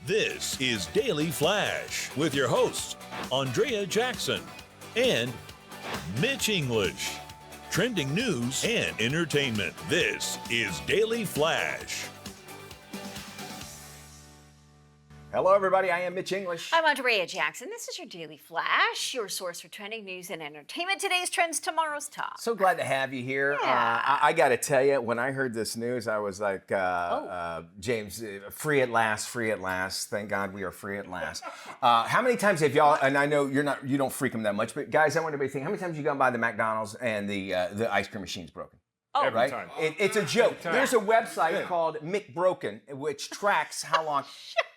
This is Daily Flash with your hosts, Andrea Jackson and Mitch English. Trending news and entertainment. This is Daily Flash. Hello, everybody. I am Mitch English. I'm Andrea Jackson. This is your Daily Flash, your source for trending news and entertainment. Today's trends, tomorrow's talk. So glad to have you here. Yeah. I got to tell you, when I heard this news, I was like, James, free at last, free at last. Thank God we are free at last. How many times have y'all, and I know you don't freak them that much, but guys, I want everybody to think, how many times you gone by the McDonald's and the ice cream machine's broken? Oh, Every time. It's a joke. There's a website called McBroken, which tracks how long,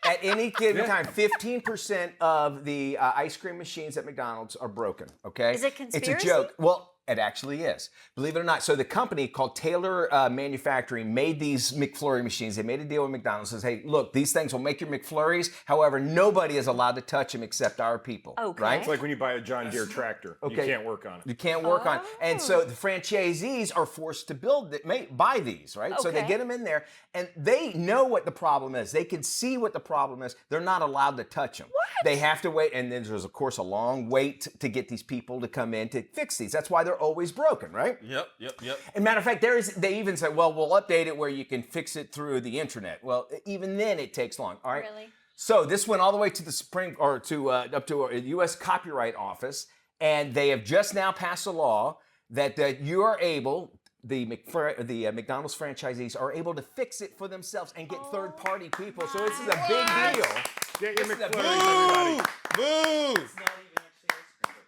at any given time, 15% of the ice cream machines at McDonald's are broken, okay? Is it conspiracy? It's a joke. Well, it actually is. Believe it or not. So the company called Taylor Manufacturing made these McFlurry machines. They made a deal with McDonald's. Says, hey, look, these things will make your McFlurries. However, nobody is allowed to touch them except our people. Okay. Right? It's like when you buy a John Deere tractor. Okay. You can't work on it. You can't work on it. And so the franchisees are forced to buy these, right? So they Okay. get them in there, and they know what the problem is. They can see what the problem is. They're not allowed to touch them. What? They have to wait, and then there's, of course, a long wait to get these people to come in to fix these. That's why they're always broken, right? Yep. And matter of fact, they even say, well, we'll update it where you can fix it through the internet. Well, even then it takes long, all right? Really? So this went all the way to the up to a U.S. Copyright Office, and they have just now passed a law that you are able, the McDonald's franchisees are able to fix it for themselves and get third-party people. So this is a big deal. Get your This is a McFlurries, everybody. Boo!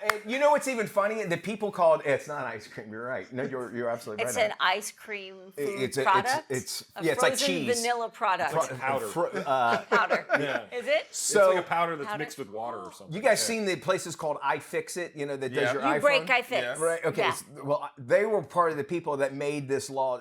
And you know what's even funny? The people called it's not ice cream. You're right. No, you're absolutely right. It's an ice cream food It's product? it's A yeah, it's like frozen cheese. vanilla product. Powder. Powder. Yeah. Is it? So It's like a powder that's Powder. mixed with water or something. you guys seen the places called iFixit? You know that does your You iPhone. break, I fix. Yeah. Right. Okay. Yeah. Well, they were part of the people that made this law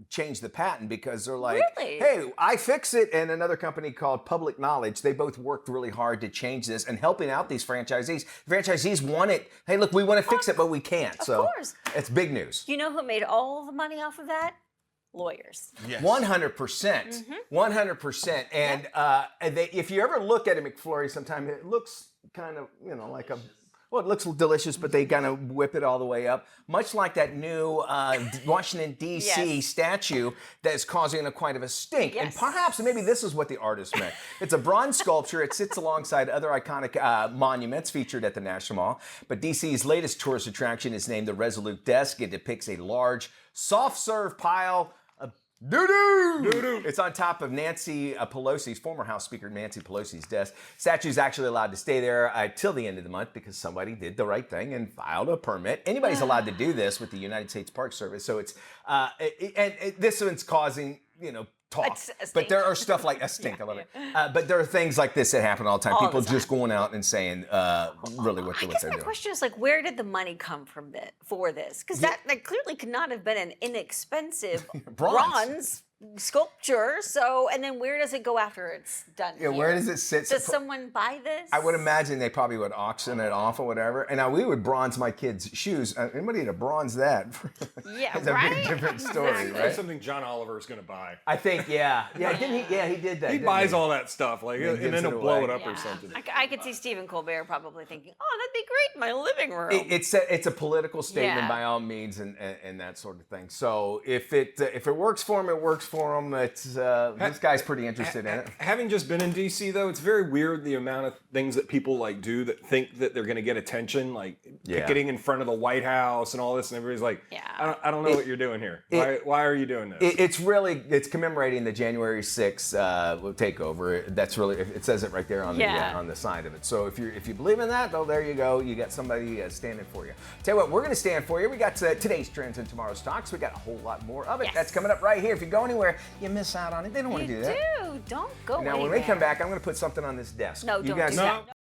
change the patent because they're like, Really? hey, iFixit and another company called Public Knowledge. They both worked really hard to change this and helping out these franchisees. Franchisees want it. Hey, look, we want to fix it, but we can't. Of So course. it's big news. You know who made all the money off of that? Lawyers. Yes. 100%. 100%. And if you ever look at a McFlurry sometime, it looks kind of, like a, well, it looks delicious, but they kind of whip it all the way up. Much like that new Washington, D.C. Yes. statue that is causing quite of a stink. And Yes. perhaps maybe this is what the artist meant. It's a bronze sculpture. It sits alongside other iconic monuments featured at the National Mall. But D.C.'s latest tourist attraction is named the Resolute Desk. It depicts a large, soft-serve pile of doo-doo! It's on top of Nancy Pelosi's, former House Speaker Nancy Pelosi's desk. Statue's actually allowed to stay there till the end of the month because somebody did the right thing and filed a permit. Anybody's allowed to do this with the United States Park Service. So it's, this one's causing, talk. It's a But stink. there are stuff like a stink, I love it. But there are things like this that happen all the time. All People the time. just going out and saying really what I they're guess my doing. question is where did the money come from for this? Because that clearly could not have been an inexpensive Bronze. sculpture. So, and then where does it go after it's done? Yeah, where does it sit? Does someone buy this? I would imagine they probably would auction it off or whatever. And now we would bronze my kids' shoes. Anybody to bronze that? Yeah, It's a right? big different story, Exactly. right? Something John Oliver is going to buy. I think, didn't he? Yeah, he did that. He didn't buys all that stuff, And and gives then it he'll blow away. it up Yeah. or something. I could see Stephen Colbert probably thinking, oh, that'd be great in my living room. It's a political statement Yeah. by all means, and that sort of thing. So if it works for him, it works for him. It's this guy's pretty interested in it. Having just been in D.C., though, it's very weird the amount of things that people do that think that they're going to get attention, like picketing in front of the White House and all this, and everybody's like, Yeah. I don't know what you're doing here. Why are you doing this? It's commemorating the January 6th takeover. That's really, it says it right there on the side of it. So if you believe in that, well, there you go. You got somebody standing for you. Tell you what, we're going to stand for you. We got today's trends and tomorrow's talks. We got a whole lot more of it. Yes. That's coming up right here. If you go anywhere, you miss out on it. They don't want to You do that. do. Don't go Now, anywhere. when we come back, I'm going to put something on this desk. No, You don't guys, do that.